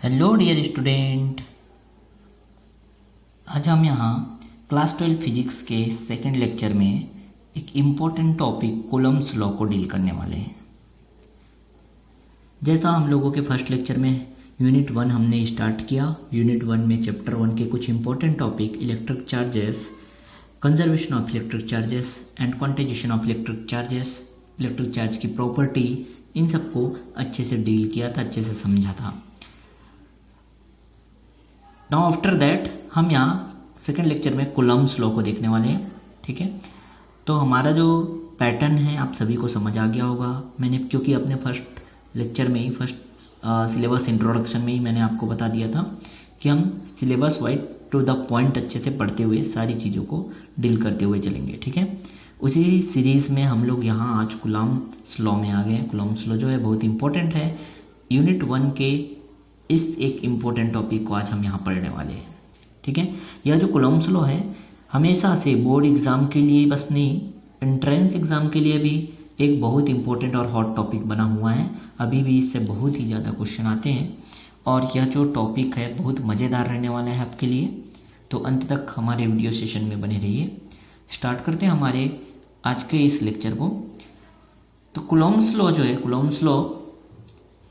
Hello dear student. आज हम यहाँ क्लास 12 फिजिक्स के सेकंड लेक्चर में एक इम्पोर्टेंट टॉपिक कूलम्ब्स लॉ को डील करने वाले हैं। जैसा हम लोगों के फर्स्ट लेक्चर में यूनिट 1 हमने स्टार्ट किया। यूनिट 1 में चैप्टर 1 के कुछ important topic electric charges, conservation of electric charges and quantization of electric charges, electric charge की प्रॉपर्टी, इन सबको अच्छे से डील किया था, अच्छे से समझा था। नाउ आफ्टर दैट हम यहाँ सेकेंड लेक्चर में कूलम्ब्स लॉ को देखने वाले हैं। ठीक है, तो हमारा जो पैटर्न है आप सभी को समझ आ गया होगा। मैंने क्योंकि अपने फर्स्ट लेक्चर में ही फर्स्ट सिलेबस इंट्रोडक्शन में ही मैंने आपको बता दिया था कि हम syllabus wise to the point अच्छे से पढ़ते हुए सारी चीज़ों को डील करते हुए चलेंगे। ठीक है, उसी सीरीज़ में हम लोग यहाँ आज कूलम्ब्स लॉ में आ गए हैं। कूलम्ब्स लॉ जो है बहुत इंपॉर्टेंट है। यूनिट 1 के इस एक इम्पोर्टेंट टॉपिक को आज हम यहाँ पढ़ने वाले हैं। ठीक है, यह जो कूलम्ब्स लॉ है हमेशा से बोर्ड एग्ज़ाम के लिए बस नहीं, एंट्रेंस एग्ज़ाम के लिए भी एक बहुत इंपॉर्टेंट और हॉट टॉपिक बना हुआ है। अभी भी इससे बहुत ही ज़्यादा क्वेश्चन आते हैं और यह जो टॉपिक है बहुत मज़ेदार रहने वाला है आपके लिए। तो अंत तक हमारे वीडियो सेशन में बने रहिए। स्टार्ट करते हैं हमारे आज के इस लेक्चर को। तो कूलम्ब्स लॉ जो है, Coulomb's law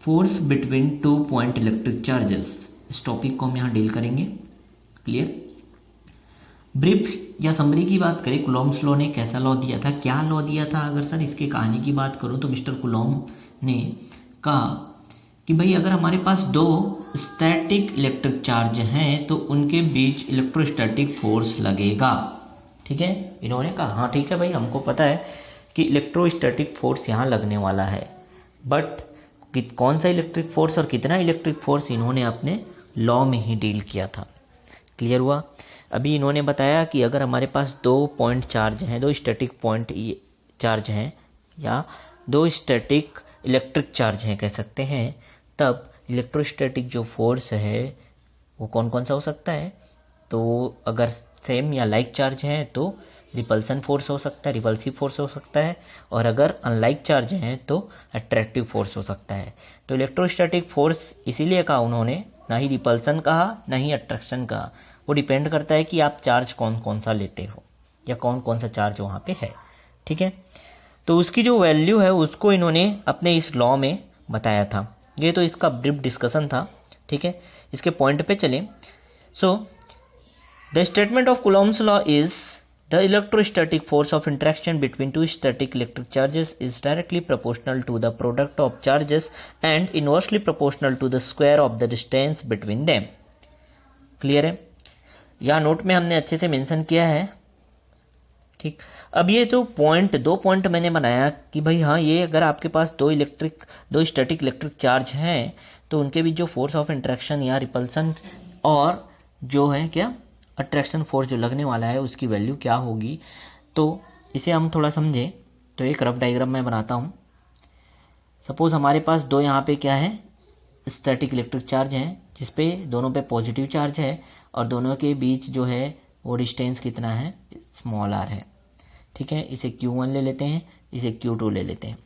force between 2 point electric charges, इस टॉपिक को हम यहाँ डील करेंगे। क्लियर? ब्रीफ या समरी की बात करें, कूलम्ब्स लॉ ने कैसा लॉ दिया था, क्या लॉ दिया था। अगर सर इसके कहानी की बात करूँ तो मिस्टर कूलम्ब ने कहा कि भाई अगर हमारे पास दो स्टैटिक इलेक्ट्रिक चार्ज हैं तो उनके बीच इलेक्ट्रोस्टैटिक फोर्स लगेगा। ठीक है, इन्होंने कहा हाँ ठीक है भाई, हमको पता है कि इलेक्ट्रोस्टैटिक फोर्स यहाँ लगने वाला है, बट कौन सा इलेक्ट्रिक फोर्स और कितना इलेक्ट्रिक फोर्स इन्होंने अपने लॉ में ही डील किया था। क्लियर हुआ? अभी इन्होंने बताया कि अगर हमारे पास दो पॉइंट चार्ज हैं, दो स्टैटिक पॉइंट चार्ज हैं या दो स्टैटिक इलेक्ट्रिक चार्ज हैं कह सकते हैं, तब इलेक्ट्रोस्टैटिक जो फोर्स है वो कौन कौन सा हो सकता है। तो अगर सेम या लाइक चार्ज है तो रिपल्सन फोर्स हो सकता है, रिपल्सिव फोर्स हो सकता है, और अगर अनलाइक चार्ज हैं तो अट्रैक्टिव फोर्स हो सकता है। तो इलेक्ट्रोस्टैटिक फोर्स इसीलिए कहा उन्होंने, ना ही रिपल्सन कहा ना ही अट्रैक्शन कहा। वो डिपेंड करता है कि आप चार्ज कौन कौन सा लेते हो या कौन कौन सा चार्ज वहाँ पे है। ठीक है, तो उसकी जो वैल्यू है उसको इन्होंने अपने इस लॉ में बताया था। ये तो इसका ब्रीफ डिस्कशन था। ठीक है, इसके पॉइंट पे चलें। So the statement of Coulomb's law is the electrostatic force of interaction between two static electric charges is directly proportional to the product of charges and inversely proportional to the square of the distance between them. Clear है? या note में हमने अच्छे से mention किया है। ठीक, अब ये तो दो पॉइंट मैंने बनाया कि भाई हाँ, ये अगर आपके पास दो स्टैटिक इलेक्ट्रिक चार्ज हैं तो उनके बीच जो फोर्स ऑफ इंटरेक्शन या रिपल्सन और जो है क्या अट्रैक्शन फोर्स जो लगने वाला है उसकी वैल्यू क्या होगी। तो इसे हम थोड़ा समझें तो एक रफ डायग्राम मैं बनाता हूँ। सपोज हमारे पास दो यहाँ पे क्या है, स्टैटिक इलेक्ट्रिक चार्ज हैं जिसपे दोनों पे पॉजिटिव चार्ज है और दोनों के बीच जो है वो डिस्टेंस कितना है, स्मॉल आर है। ठीक है, इसे Q1 ले लेते हैं, इसे Q2 ले लेते हैं।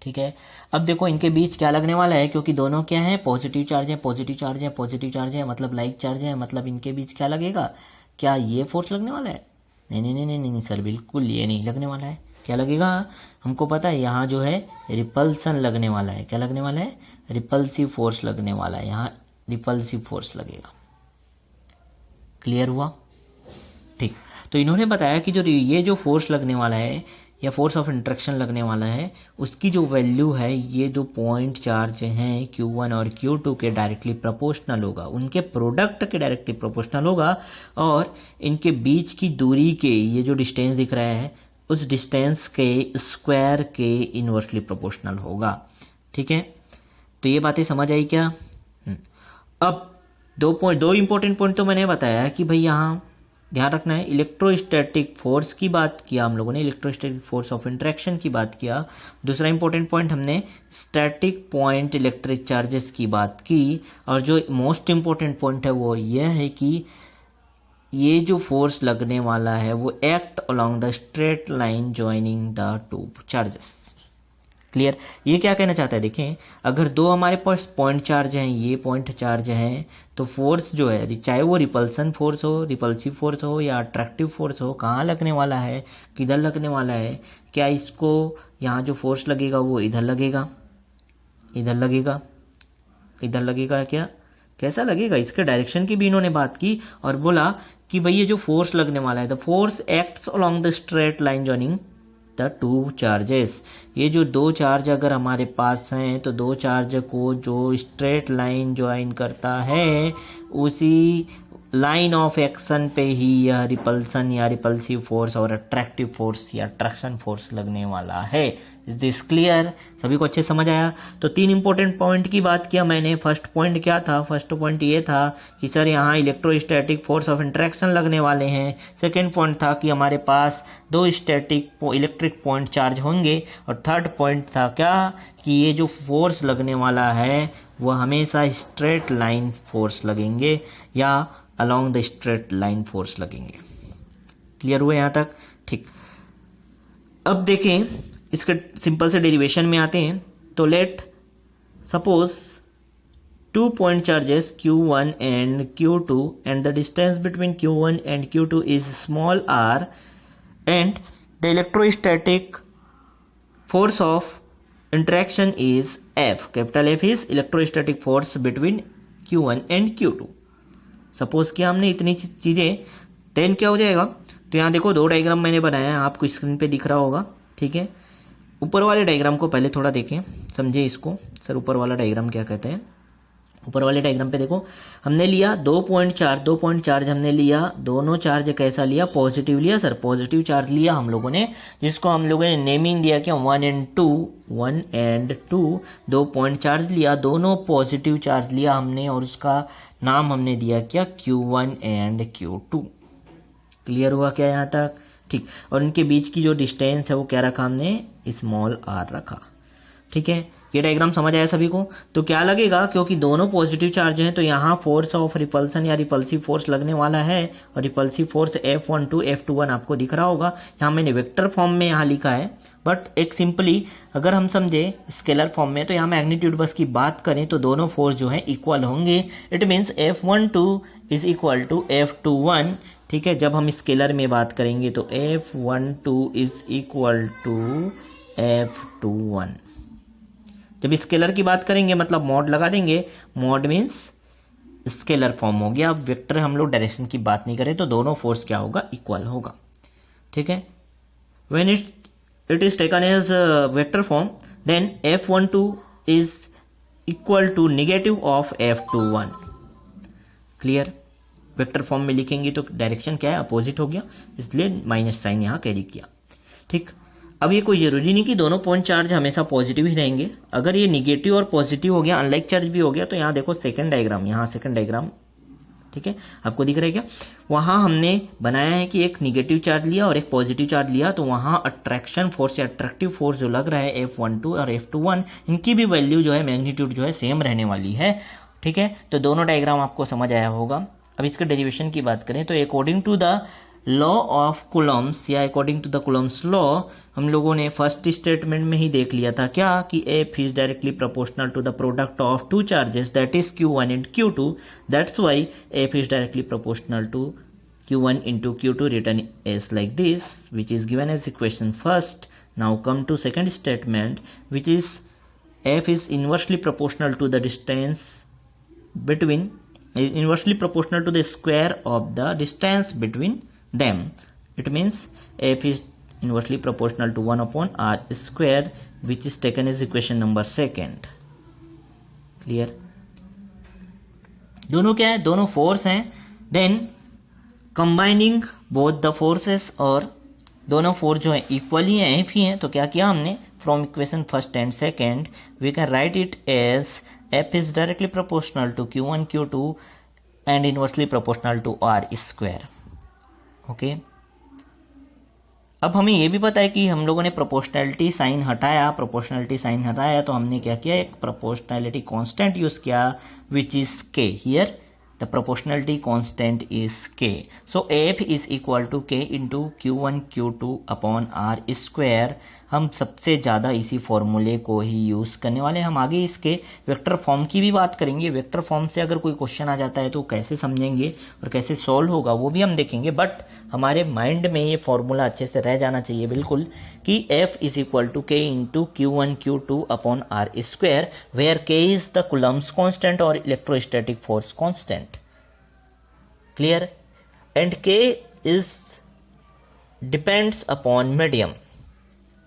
ठीक है, अब देखो इनके बीच क्या लगने वाला है, क्योंकि दोनों क्या है, पॉजिटिव चार्ज है, पॉजिटिव चार्ज है, पॉजिटिव चार्ज है, मतलब लाइक चार्ज है, मतलब इनके बीच क्या लगेगा, क्या ये फोर्स लगने वाला है? नहीं नहीं नहीं नहीं नहीं सर, बिल्कुल ये नहीं लगने वाला है। क्या लगेगा? हमको पता है यहाँ जो है रिपल्सन लगने वाला है। क्या लगने वाला है? रिपल्सिव फोर्स लगने वाला है। यहाँ रिपल्सिव फोर्स लगेगा। क्लियर हुआ? ठीक, तो इन्होंने बताया कि जो ये जो फोर्स लगने वाला है या फोर्स ऑफ इंट्रैक्शन लगने वाला है उसकी जो वैल्यू है ये दो पॉइंट चार्ज हैं Q1 और Q2 के डायरेक्टली प्रोपोर्शनल होगा, उनके प्रोडक्ट के डायरेक्टली प्रोपोर्शनल होगा, और इनके बीच की दूरी के ये जो डिस्टेंस दिख रहा है उस डिस्टेंस के स्क्वायर के इनवर्सली प्रोपोर्शनल होगा। ठीक है, तो ये बातें समझ आई क्या? अब दो इंपॉर्टेंट पॉइंट तो मैंने बताया कि भाई यहाँ ध्यान रखना है, इलेक्ट्रोस्टैटिक फोर्स की बात किया हम लोगों ने, इलेक्ट्रोस्टैटिक फोर्स ऑफ इंटरेक्शन की बात किया। दूसरा इंपॉर्टेंट पॉइंट हमने स्टैटिक पॉइंट इलेक्ट्रिक चार्जेस की बात की, और जो मोस्ट इंपॉर्टेंट पॉइंट है वो यह है कि ये जो फोर्स लगने वाला है वो act along the straight line joining the two charges. Clear. ये क्या कहना चाहता है, देखें अगर दो हमारे पास पॉइंट चार्ज हैं, ये पॉइंट चार्ज हैं, तो फोर्स जो है चाहे वो रिपल्सन फोर्स हो, रिपल्सिव फोर्स हो या अट्रैक्टिव फोर्स हो, कहाँ लगने वाला है, किधर लगने वाला है। क्या इसको यहाँ जो फोर्स लगेगा वो इधर लगेगा, इधर लगेगा, इधर लगेगा, क्या कैसा लगेगा, इसके डायरेक्शन की भी इन्होंने बात की और बोला कि भाई ये जो फोर्स लगने वाला है, the force acts along the straight line joining the two charges. ये जो दो चार्ज अगर हमारे पास हैं तो दो चार्ज को जो स्ट्रेट लाइन ज्वाइन करता है उसी लाइन ऑफ एक्शन पे ही यह रिपल्सन या रिपल्सिव फोर्स और अट्रैक्टिव फोर्स या अट्रैक्शन फोर्स लगने वाला है। इज दिस क्लियर, सभी को अच्छे समझ आया। तो तीन इंपॉर्टेंट पॉइंट की बात किया मैंने। फर्स्ट पॉइंट क्या था, फर्स्ट पॉइंट ये था कि सर यहाँ इलेक्ट्रोस्टैटिक फोर्स ऑफ इंटरेक्शन लगने वाले हैं। सेकेंड पॉइंट था कि हमारे पास दो स्टैटिक इलेक्ट्रिक पॉइंट चार्ज होंगे। और थर्ड पॉइंट था क्या कि ये जो फोर्स लगने वाला है वह हमेशा स्ट्रेट लाइन फोर्स लगेंगे या along the straight line force लगेंगे। क्लियर हुए यहाँ तक, ठीक। अब देखें इसके सिंपल से डेरिवेशन में आते हैं। तो let suppose two point charges Q1 and Q2 and the distance between Q1 and Q2 is small r and the electrostatic force of interaction is F। Capital F is electrostatic force between Q1 and Q2। Suppose कि हमने इतनी चीज़ें, then क्या हो जाएगा। तो यहाँ देखो दो डायग्राम मैंने बनाया है, आपको स्क्रीन पे दिख रहा होगा, ठीक है। ऊपर वाले डायग्राम को पहले थोड़ा देखें, समझे इसको। सर ऊपर वाला डायग्राम क्या कहते हैं। ऊपर वाले डायग्राम पे देखो, हमने लिया दो पॉइंट चार्ज हमने लिया। दोनों चार्ज कैसा लिया, पॉजिटिव लिया सर, पॉजिटिव चार्ज लिया हम लोगों ने, जिसको हम लोगों ने नेमिंग दिया क्या 1 एंड 2। दो पॉइंट चार्ज लिया, दोनों पॉजिटिव चार्ज लिया हमने और उसका नाम हमने दिया क्या Q1 एंड Q2। क्लियर हुआ क्या यहाँ तक, ठीक। और इनके बीच की जो डिस्टेंस है वो क्या रखा हमने, स्मॉल r रखा, ठीक है। ये डायग्राम समझ आया सभी को। तो क्या लगेगा, क्योंकि दोनों पॉजिटिव चार्ज हैं तो यहाँ फोर्स ऑफ रिपल्सन या रिपल्सिव फोर्स लगने वाला है। और रिपल्सिव फोर्स F12 F21 आपको दिख रहा होगा। यहाँ मैंने वेक्टर फॉर्म में यहाँ लिखा है, बट एक सिंपली अगर हम समझे स्केलर फॉर्म में तो यहाँ मैग्नीट्यूड बस की बात करें तो दोनों फोर्स जो है इक्वल होंगे। It means F12 is equal to F21, ठीक है। जब हम स्केलर में बात करेंगे तो F12 is equal to F21। जब स्केलर की बात करेंगे मतलब मॉड लगा देंगे, मॉड मीन्स स्केलर फॉर्म हो गया। अब वेक्टर हम लोग डायरेक्शन की बात नहीं करें तो दोनों फोर्स क्या होगा, इक्वल होगा, ठीक है। When it is taken as vector form then F12 is equal to negative of F21। Clear, vector form में लिखेंगे तो डायरेक्शन क्या है, अपोजिट हो गया, इसलिए माइनस साइन यहाँ कैरी किया, ठीक। अब ये कोई जरूरी नहीं कि दोनों पॉइंट चार्ज हमेशा पॉजिटिव ही रहेंगे। अगर ये निगेटिव और पॉजिटिव हो गया, अनलाइक चार्ज भी हो गया, तो यहाँ देखो सेकंड डायग्राम, यहाँ सेकंड डायग्राम, ठीक है, आपको दिख रहा है क्या। वहाँ हमने बनाया है कि एक निगेटिव चार्ज लिया और एक पॉजिटिव चार्ज लिया, तो वहाँ अट्रैक्शन फोर्स या अट्रैक्टिव फोर्स जो लग रहा है F12 और F21, इनकी भी वैल्यू जो है, मैग्नीट्यूड जो है सेम रहने वाली है, ठीक है। तो दोनों डायग्राम आपको समझ आया होगा। अब इसके डेरिवेशन की बात करें तो according to the law of Coulomb's या according to the Coulomb's law, हम लोगों ने फर्स्ट स्टेटमेंट में ही देख लिया था क्या कि F is directly proportional to the product of two charges that is Q1 and Q2। That's why F is directly proportional to Q1 into Q2 written as like this, which is given as equation first. Now come to second statement, which is F is inversely proportional to the distance between, inversely proportional to the square of the distance between them. It means F is inversely proportional to 1 upon r square, which is taken as equation number second. Clear? दोनों क्या है, दोनों force हैं। Then combining both the forces, और दोनों force जो है equally हैं, एफ ही हैं। तो क्या किया हमने, from equation first and second we can write it as F is directly proportional to Q1 Q2 and inversely proportional to R square. Okay, अब हमें ये भी पता है कि हम लोगों ने प्रोपोर्शनैलिटी साइन हटाया, तो हमने क्या किया, एक प्रोपोर्शनैलिटी कांस्टेंट यूज किया which is K। Here the proportionality constant is K। So F is equal to K into Q1 Q2 upon R square. हम सबसे ज़्यादा इसी फॉर्मूले को ही यूज़ करने वाले हैं। हम आगे इसके वेक्टर फॉर्म की भी बात करेंगे। वेक्टर फॉर्म से अगर कोई क्वेश्चन आ जाता है तो कैसे समझेंगे और कैसे सॉल्व होगा वो भी हम देखेंगे। बट हमारे माइंड में ये फॉर्मूला अच्छे से रह जाना चाहिए बिल्कुल कि F is equal to K into Q1 Q2 upon R square, where K is the Coulomb's constant और electrostatic force constant. Clear? And K is depends upon medium.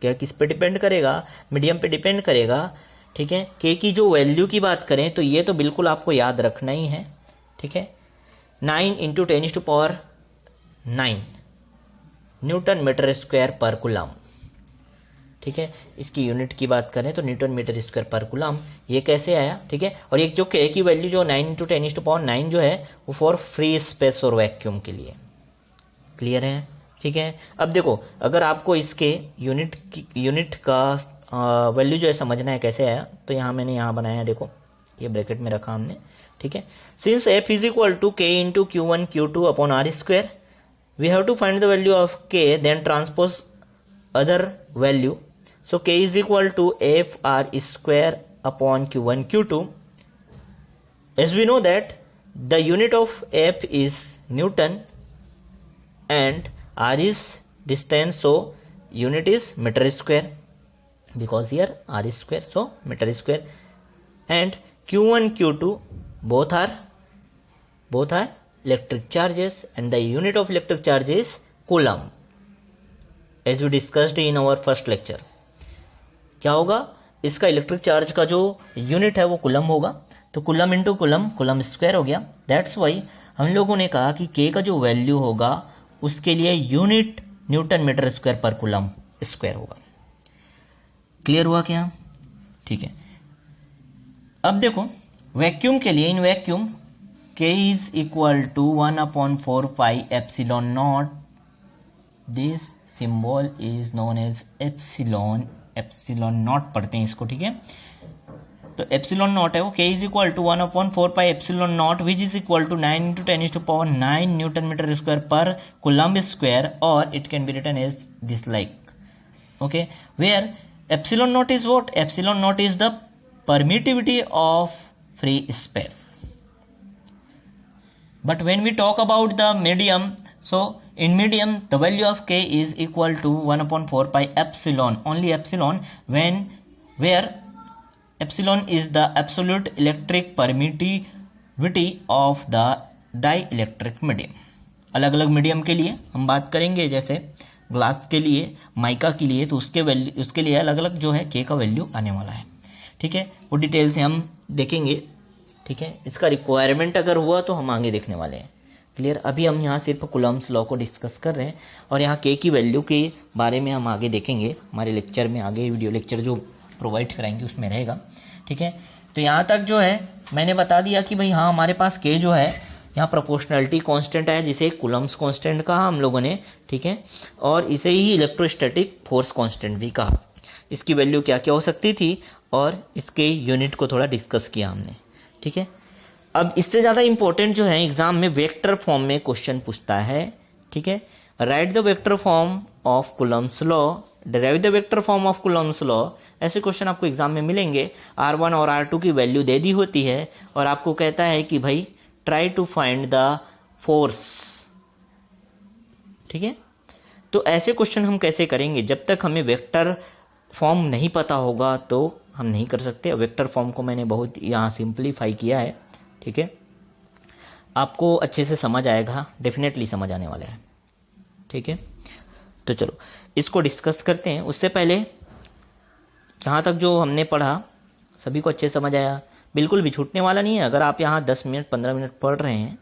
क्या किस पे डिपेंड करेगा? मीडियम पे डिपेंड करेगा। ठीक है, के की जो वैल्यू की बात करें तो ये तो बिल्कुल आपको याद रखना ही है। ठीक है, 9 इंटू 10⁻⁹ न्यूटन मीटर स्क्वायर पर कूलम। ठीक है, इसकी यूनिट की बात करें तो न्यूटन मीटर स्क्वायर पर कूलम। ये कैसे आया? ठीक है, और एक जो के की वैल्यू जो 9 इंटू 10⁻⁹ जो है वो फॉर फ्री स्पेस और वैक्यूम के लिए। क्लियर है? ठीक है, अब देखो अगर आपको इसके यूनिट का वैल्यू जो है समझना है कैसे आया, तो यहाँ मैंने यहाँ बनाया है, देखो ये ब्रैकेट में रखा हमने। ठीक है, since F is equal to K into Q1 Q2 upon R square, we have to find the value of K then transpose other value. So K is equal to F R square upon Q1 Q2। As we know that the unit of F is newton and r is distance, so unit is meter square, because here r is square, so meter square. And q1 q2 both are electric charges and the unit of electric charge is coulomb, as we discussed in our first lecture. क्या होगा? इसका electric charge का जो unit है वो coulomb होगा, तो coulomb into coulomb square हो गया। दैट्स वाई हम लोगों ने कहा कि के का जो वैल्यू होगा उसके लिए यूनिट न्यूटन मीटर स्क्वायर पर कूलम स्क्वायर होगा। क्लियर हुआ क्या? ठीक है, अब देखो वैक्यूम के लिए, in vacuum K is equal to 1/4 pi epsilon naught. This symbol is known as epsilon naught पढ़ते हैं इसको। ठीक है, तो एप्सिलॉन नॉट है वो, K is equal to 1/4 pi epsilon naught which is equal to 9 into 10⁻⁹ newton metre square पर coulomb square, और it can be written as this like. Okay, where epsilon naught is what? Epsilon naught is the permittivity of free space. But when we talk about the medium, so in medium the value of K is equal to 1/4 pi epsilon, only epsilon, where epsilon is the absolute electric permittivity of the dielectric medium. अलग अलग medium के लिए हम बात करेंगे, जैसे glass के लिए, माइका के लिए, तो उसके लिए अलग अलग जो है K का वैल्यू आने वाला है। ठीक है, वो डिटेल से हम देखेंगे। ठीक है, इसका रिक्वायरमेंट अगर हुआ तो हम आगे देखने वाले हैं। क्लियर? अभी हम यहाँ सिर्फ कूलम्ब्स लॉ को डिस्कस कर रहे हैं, और यहाँ के की वैल्यू के बारे में हम आगे देखेंगे हमारे लेक्चर में। आगे वीडियो लेक्चर जो प्रोवाइड कराएंगे उसमें रहेगा। ठीक है, तो यहाँ तक जो है मैंने बता दिया कि भाई हाँ हमारे पास के जो है यहाँ प्रोपोर्शनलिटी कांस्टेंट है, जिसे कूलम्ब्स कांस्टेंट कहा हम लोगों ने। ठीक है, और इसे ही इलेक्ट्रोस्टैटिक फोर्स कांस्टेंट भी कहा। इसकी वैल्यू क्या क्या हो सकती थी और इसके यूनिट को थोड़ा डिस्कस किया हमने। ठीक है, अब इससे ज़्यादा इंपॉर्टेंट जो है एग्जाम में वेक्टर फॉर्म में क्वेश्चन पूछता है। ठीक है, right the vector form of Coulomb's law, derive the vector form of Coulomb's law. ऐसे क्वेश्चन आपको एग्जाम में मिलेंगे। R1 और R2 की वैल्यू दे दी होती है और आपको कहता है कि भाई try to find the force. ठीक है, तो ऐसे क्वेश्चन हम कैसे करेंगे? जब तक हमें वेक्टर फॉर्म नहीं पता होगा तो हम नहीं कर सकते। वेक्टर फॉर्म को मैंने बहुत यहाँ सिंप्लीफाई किया है। ठीक है, आपको अच्छे से समझ आएगा, डेफिनेटली समझ आने वाला है। ठीक है, तो चलो इसको डिस्कस करते हैं। उससे पहले यहाँ तक जो हमने पढ़ा सभी को अच्छे समझ आया? बिल्कुल भी छूटने वाला नहीं है। अगर आप यहाँ 10 मिनट 15 मिनट पढ़ रहे हैं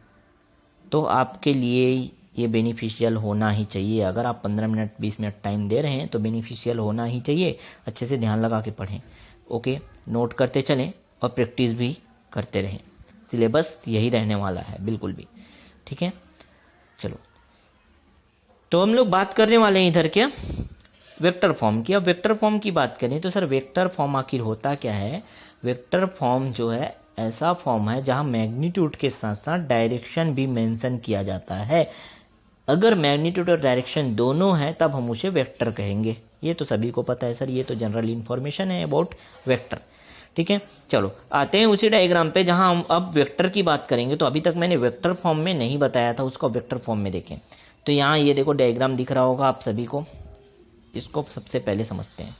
तो आपके लिए ये बेनिफिशियल होना ही चाहिए। अगर आप 15 मिनट 20 मिनट टाइम दे रहे हैं तो बेनिफिशियल होना ही चाहिए। अच्छे से ध्यान लगा के पढ़ें। ओके, नोट करते चलें और प्रैक्टिस भी करते रहें। सिलेबस यही रहने वाला है बिल्कुल भी। ठीक है, चलो तो हम लोग बात करने वाले हैं इधर क्या, वेक्टर फॉर्म की। अब वेक्टर फॉर्म की बात करें तो सर वेक्टर फॉर्म आखिर होता क्या है? वेक्टर फॉर्म जो है ऐसा फॉर्म है जहां मैग्नीट्यूड के साथ साथ डायरेक्शन भी मेंशन किया जाता है। अगर मैग्नीट्यूड और डायरेक्शन दोनों है तब हम उसे वेक्टर कहेंगे। ये तो सभी को पता है सर, ये तो जनरल इन्फॉर्मेशन है अबाउट वेक्टर। ठीक है, चलो आते हैं उसी डायग्राम पे जहां हम अब वेक्टर की बात करेंगे। तो अभी तक मैंने वेक्टर फॉर्म में नहीं बताया था, उसको वेक्टर फॉर्म में देखें। तो यहाँ ये देखो डायग्राम दिख रहा होगा आप सभी को, इसको सबसे पहले समझते हैं।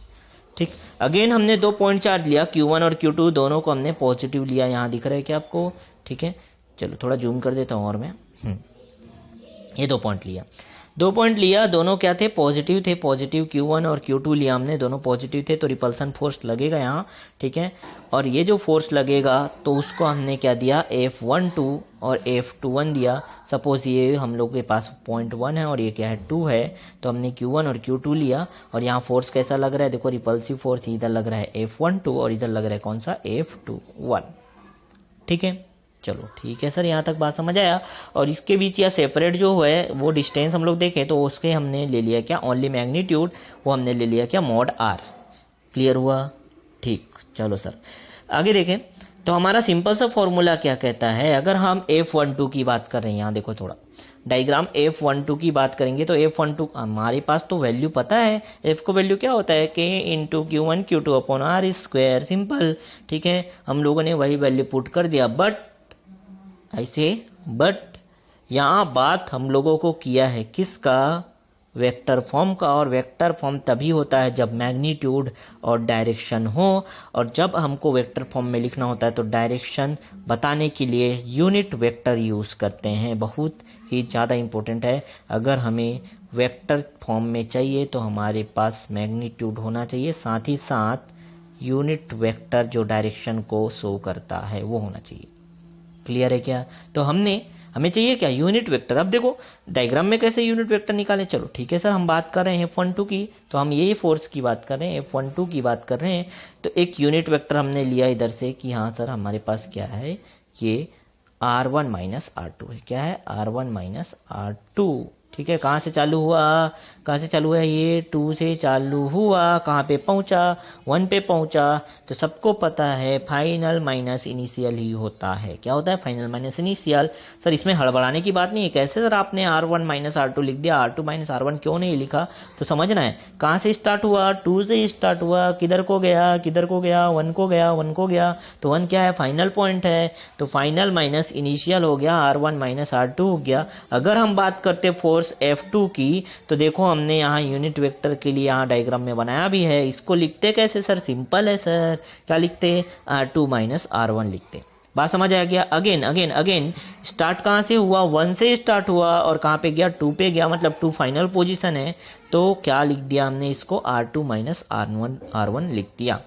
ठीक, अगेन हमने 2 पॉइंट चार्ज लिया, Q1 और Q2 दोनों को हमने पॉजिटिव लिया, यहाँ दिख रहा है क्या आपको? ठीक है, चलो थोड़ा जूम कर देता हूँ और मैं ये 2 पॉइंट लिया, 2 पॉइंट लिया, दोनों क्या थे? पॉजिटिव थे। पॉजिटिव Q1 और Q2 लिया हमने, दोनों पॉजिटिव थे, तो रिपल्सन फोर्स लगेगा यहाँ। ठीक है, और ये जो फोर्स लगेगा तो उसको हमने क्या दिया? F12 और F21 दिया। सपोज ये हम लोग के पास पॉइंट 1 है और ये क्या है? 2 है, तो हमने Q1 और Q2 लिया। और यहाँ फोर्स कैसा लग रहा है? देखो रिपल्सिव फोर्स इधर लग रहा है F12 और इधर लग रहा है कौन सा? F21। ठीक है, चलो ठीक है सर, यहाँ तक बात समझ आया। और इसके बीच या सेपरेट जो है वो डिस्टेंस हम लोग देखें तो उसके हमने ले लिया क्या? ओनली मैग्नीट्यूड, वो हमने ले लिया क्या? mod r। क्लियर हुआ? ठीक, चलो सर आगे देखें। तो हमारा सिंपल सा फॉर्मूला क्या कहता है? अगर हम F12 की बात कर रहे हैं, यहाँ देखो थोड़ा डायग्राम, F12 की बात करेंगे तो F12 हमारे पास तो वैल्यू पता है, F को वैल्यू क्या होता है? K into Q1 Q2 upon R square, simple. ठीक है, हम लोगों ने वही वैल्यू पुट कर दिया। बट यहाँ बात हम लोगों को किया है किसका? वेक्टर फॉर्म का। और वेक्टर फॉर्म तभी होता है जब मैग्नीट्यूड और डायरेक्शन हो, और जब हमको वेक्टर फॉर्म में लिखना होता है तो डायरेक्शन बताने के लिए यूनिट वेक्टर यूज़ करते हैं। बहुत ही ज़्यादा इम्पोर्टेंट है। अगर हमें वेक्टर फॉर्म में चाहिए तो हमारे पास मैग्नीट्यूड होना चाहिए, साथ ही साथ यूनिट वेक्टर जो डायरेक्शन को शो करता है वो होना चाहिए। क्लियर है क्या? तो हमें चाहिए क्या? Unit vector. अब देखो डायग्राम में कैसे यूनिट वेक्टर निकालें। चलो ठीक है सर, हम बात कर रहे हैं F12 की, तो हम ये फोर्स की बात कर रहे हैं, F12 की बात कर रहे हैं। तो एक यूनिट वेक्टर हमने लिया इधर से कि हाँ सर हमारे पास क्या है? ये R1 माइनस R2 है। क्या है? R1 minus R2। ठीक है, कहाँ से चालू हुआ? कहाँ से चालू हुआ? ये 2 से चालू हुआ, कहाँ पे पहुँचा? 1 पे पहुँचा। तो सबको पता है फाइनल माइनस इनिशियल ही होता है। क्या होता है? Final minus initial. सर इसमें हड़बड़ाने की बात नहीं है। कैसे सर आपने R1 माइनस R2 लिख दिया, R2 माइनस R1 क्यों नहीं लिखा? तो समझना है कहाँ से स्टार्ट हुआ? 2 से स्टार्ट हुआ, किधर को गया? किधर को गया? 1 को गया, 1 को गया। तो 1 क्या है? फाइनल पॉइंट है। तो फाइनल माइनस इनिशियल हो गया, R1 माइनस R2 हो गया। अगर हम बात करते फोर्स F2 की, तो देखो हमने यहाँ यूनिट वेक्टर के लिए यहाँ डायग्राम में बनाया भी है। इसको लिखते कैसे सर? सिंपल है सर, क्या लिखते? R2 माइनस R1 लिखते। बात समझ आ गया? अगेन स्टार्ट कहाँ से हुआ? 1 से स्टार्ट हुआ और कहाँ पे गया? 2 पे गया, मतलब 2 फाइनल पोजीशन है। तो क्या लिख दिया हमने इसको? R2 माइनस R1 लिख दिया।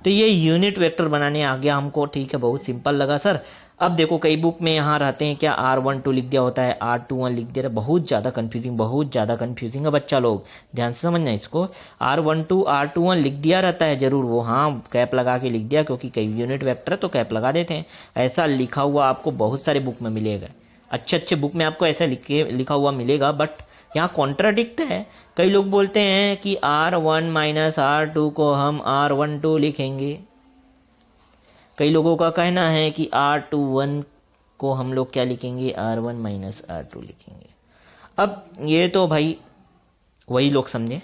तो ये यूनिट वेक्टर बनाने आ गया हमको। ठीक है, बहुत सिंपल लगा सर। अब देखो कई बुक में यहाँ रहते हैं क्या? R12 लिख दिया होता है, R21 लिख दिया, बहुत ज़्यादा कन्फ्यूजिंग है बच्चा लोग, ध्यान से समझना इसको। R12 R21 लिख दिया रहता है जरूर, वो हाँ कैप लगा के लिख दिया, क्योंकि कई यूनिट वेक्टर है तो कैप लगा देते हैं। ऐसा लिखा हुआ आपको बहुत सारे बुक में मिलेगा, अच्छे बुक में आपको ऐसा लिखा हुआ मिलेगा। बट यहाँ कॉन्ट्राडिक्ट है। कई लोग बोलते हैं कि R1 माइनस R2 को हम R12 लिखेंगे, कई लोगों का कहना है कि R21 को हम लोग क्या लिखेंगे? R1 माइनस R2 लिखेंगे। अब ये तो भाई वही लोग समझे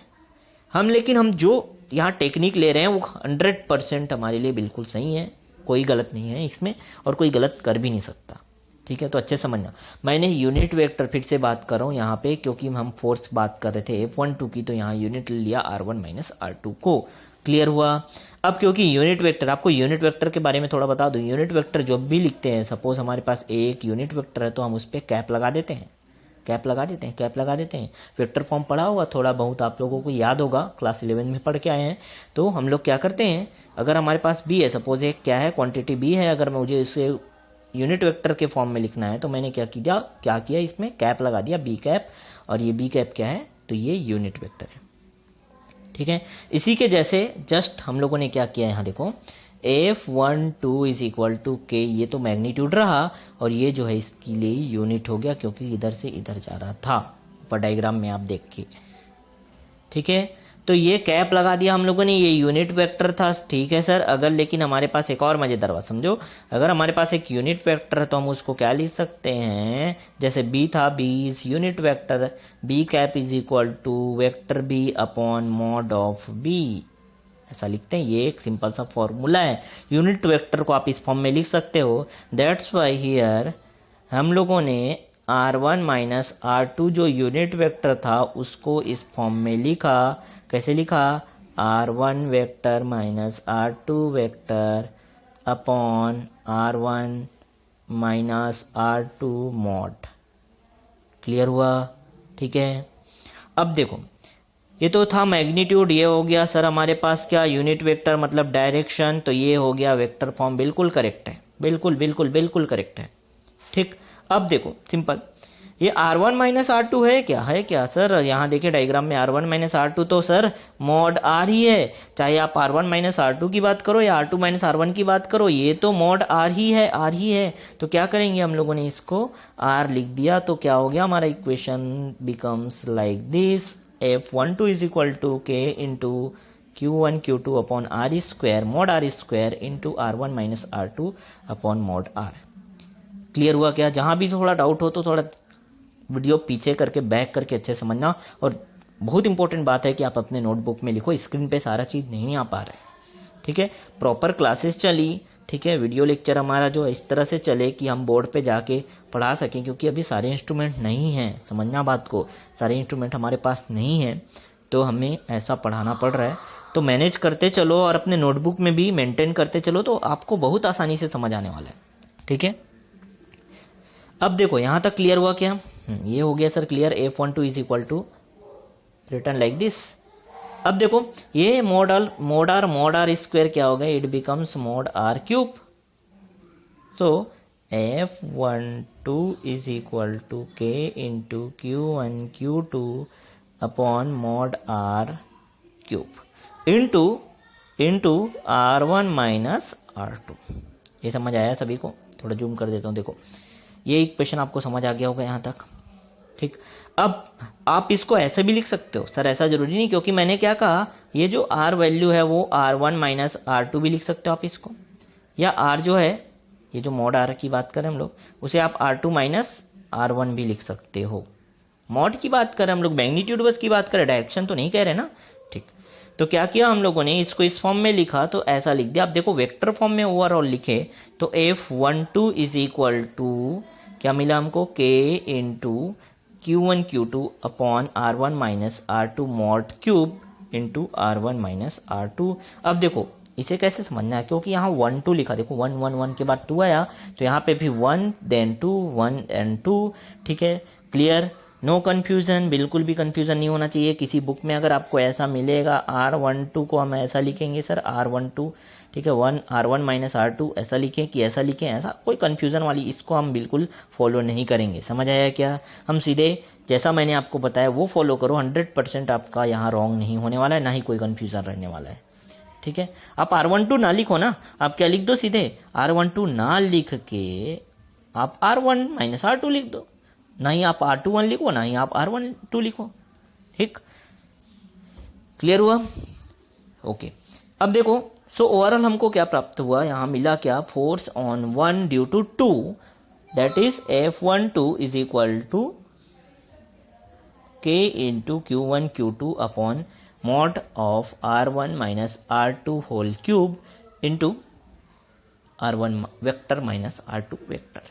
हम, लेकिन हम जो यहाँ टेक्निक ले रहे हैं वो 100% हमारे लिए बिल्कुल सही है, कोई गलत नहीं है इसमें और कोई गलत कर भी नहीं सकता। ठीक है, तो अच्छे समझना। मैंने यूनिट वेक्टर फिर से बात कर रहा हूँ यहाँ पे, क्योंकि हम फोर्स बात कर रहे थे F12 की, तो यहाँ यूनिट लिया R1 माइनस R2 को। क्लियर हुआ? अब क्योंकि यूनिट वेक्टर, आपको यूनिट वेक्टर के बारे में थोड़ा बता दूं। यूनिट वेक्टर जब भी लिखते हैं, सपोज हमारे पास एक यूनिट वेक्टर है तो हम उस पर कैप लगा देते हैं। वेक्टर फॉर्म पढ़ा होगा थोड़ा बहुत, आप लोगों को याद होगा, क्लास 11 में पढ़ के आए हैं। तो हम लोग क्या करते हैं, अगर हमारे पास बी है, सपोज एक क्या है क्वांटिटी बी है, अगर मुझे इसे यूनिट वेक्टर के फॉर्म में लिखना है तो मैंने क्या किया इसमें कैप लगा दिया, बी कैप। और ये बी कैप क्या है? तो ये यूनिट वेक्टर है। ठीक है, इसी के जैसे जस्ट हम लोगों ने क्या किया, यहाँ देखो F12 इज इक्वल टू के, ये तो मैग्नीट्यूड रहा और ये जो है इसके लिए यूनिट हो गया, क्योंकि इधर से इधर जा रहा था ऊपर डायग्राम में आप देख के। ठीक है, तो ये कैप लगा दिया हम लोगों ने, ये यूनिट वेक्टर था, ठीक है सर। अगर लेकिन हमारे पास एक और मज़ेदार बात समझो, अगर हमारे पास एक यूनिट वेक्टर है तो हम उसको क्या लिख सकते हैं, जैसे बी था, B is unit vector, B cap is equal to vector B upon mod of B, ऐसा लिखते हैं। ये एक सिंपल सा फॉर्मूला है। यूनिट वेक्टर को आप इस फॉर्म में लिख सकते हो। दैट्स वाई हियर हम लोगों ने R1 माइनस R2 जो यूनिट वेक्टर था उसको इस फॉर्म में लिखा। कैसे लिखा, R1 vector minus R2 vector upon R1 minus R2 mod. Clear हुआ, ठीक है। अब देखो, ये तो था मैग्नीट्यूड, ये हो गया सर हमारे पास क्या, यूनिट वेक्टर मतलब डायरेक्शन, तो ये हो गया वेक्टर फॉर्म। बिल्कुल करेक्ट है, बिल्कुल बिल्कुल बिल्कुल करेक्ट है, ठीक। अब देखो सिंपल, ये R1 माइनस R2 है क्या, है क्या सर, यहाँ देखिए डायग्राम में R1 माइनस R2 तो सर मॉड R ही है। चाहे आप R1 माइनस R2 की बात करो या R2 माइनस R1 की बात करो, ये तो मॉड R ही है, R ही है। तो क्या करेंगे हम लोगों ने, इसको R लिख दिया, तो क्या हो गया हमारा equation becomes like this, F12 is equal to K into Q1 Q2 upon R square mod R square into R1 minus R2 upon mod R। Clear हुआ क्या। जहाँ भी थोड़ा डाउट हो तो थोड़ा वीडियो पीछे करके बैक करके अच्छे समझना। और बहुत इंपॉर्टेंट बात है कि आप अपने नोटबुक में लिखो, स्क्रीन पे सारा चीज़ नहीं आ पा रहा है, ठीक है। प्रॉपर क्लासेस चली, ठीक है, वीडियो लेक्चर हमारा जो इस तरह से चले कि हम बोर्ड पे जाके पढ़ा सकें, क्योंकि अभी सारे इंस्ट्रूमेंट नहीं हैं, समझना बात को, सारे इंस्ट्रूमेंट हमारे पास नहीं है, तो हमें ऐसा पढ़ाना पड़ रहा है। तो मैनेज करते चलो और अपने नोटबुक में भी मेंटेन करते चलो, तो आपको बहुत आसानी से समझ आने वाला है, ठीक है। अब देखो यहाँ तक क्लियर हुआ क्या, ये हो गया sir clear. F12 is equal to return like this. अब देखो ये मॉड आर स्क्वायर क्या होगा, it becomes mod R cube. So F12 is equal to K into Q1 Q2 upon mod R cube into R1 minus R2। ये समझ आया सभी को, थोड़ा जूम कर देता हूँ। देखो ये इक्वेशन आपको समझ आ गया होगा यहाँ तक, ठीक। अब आप इसको ऐसे भी लिख सकते हो, सर ऐसा जरूरी नहीं, क्योंकि मैंने क्या कहा, ये जो R वैल्यू है वो R1 माइनस R2 भी लिख सकते हो आप इसको, या R जो है, ये जो मॉड R की बात करें हम लोग, उसे आप R2 माइनस R1 भी लिख सकते हो। मॉड की बात करें हम लोग, मैग्नीट्यूड बस की बात करें, डायरेक्शन तो नहीं कह रहे ना, ठीक। तो क्या किया हम लोगों ने, इसको इस फॉर्म में लिखा, तो ऐसा लिख दिया। अब देखो वेक्टर फॉर्म में ओवरऑल लिखे तो F12 इज इक्वल टू क्या मिला हमको, K into Q1 Q2 upon R1 minus R2 mod cube into R1 minus R2। अब देखो इसे कैसे समझना है, क्योंकि यहाँ 1 2 लिखा, देखो 1 1 1 के बाद 2 आया, तो यहाँ पे भी 1 देन 2 1 एंड 2, ठीक है। क्लियर, नो कन्फ्यूज़न, बिल्कुल भी कन्फ्यूज़न नहीं होना चाहिए। किसी बुक में अगर आपको ऐसा मिलेगा R12 को हम ऐसा लिखेंगे सर R12, ठीक है, R1 माइनस R2 ऐसा लिखें कि ऐसा लिखें, ऐसा कोई कन्फ्यूज़न वाली इसको हम बिल्कुल फॉलो नहीं करेंगे। समझ आया क्या, हम सीधे जैसा मैंने आपको बताया वो फॉलो करो, 100% आपका यहाँ रॉन्ग नहीं होने वाला है, ना ही कोई कन्फ्यूज़न रहने वाला है, ठीक है। आप R12 ना लिखो ना, आप क्या लिख दो, सीधे R12 ना लिख के आप R1 माइनस R2 लिख दो, ना ही आप R21 लिखो, ना ही आप R12 लिखो, ठीक। क्लियर हुआ, ओके। अब देखो, सो ओवरऑल हमको क्या प्राप्त हुआ, यहाँ मिला क्या, force on 1 due to 2, that is F12 is equal to K into Q1 Q2 upon mod of R1 minus R2 whole cube into R1 vector minus R2 vector.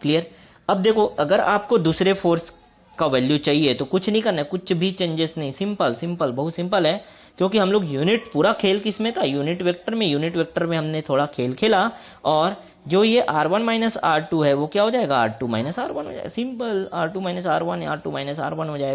Clear. अब देखो अगर आपको दूसरे फोर्स का वैल्यू चाहिए तो कुछ नहीं करना है, कुछ भी चेंजेस नहीं, सिंपल सिंपल बहुत सिंपल है, क्योंकि हम लोग यूनिट पूरा खेल किस में था, यूनिट वेक्टर में हमने थोड़ा खेल खेला, और जो ये R1 माइनस R2 है वो क्या हो जाएगा, R2 माइनस R1 हो जाएगा, simple R2 minus R1 R2 minus R1 हो जाएगा।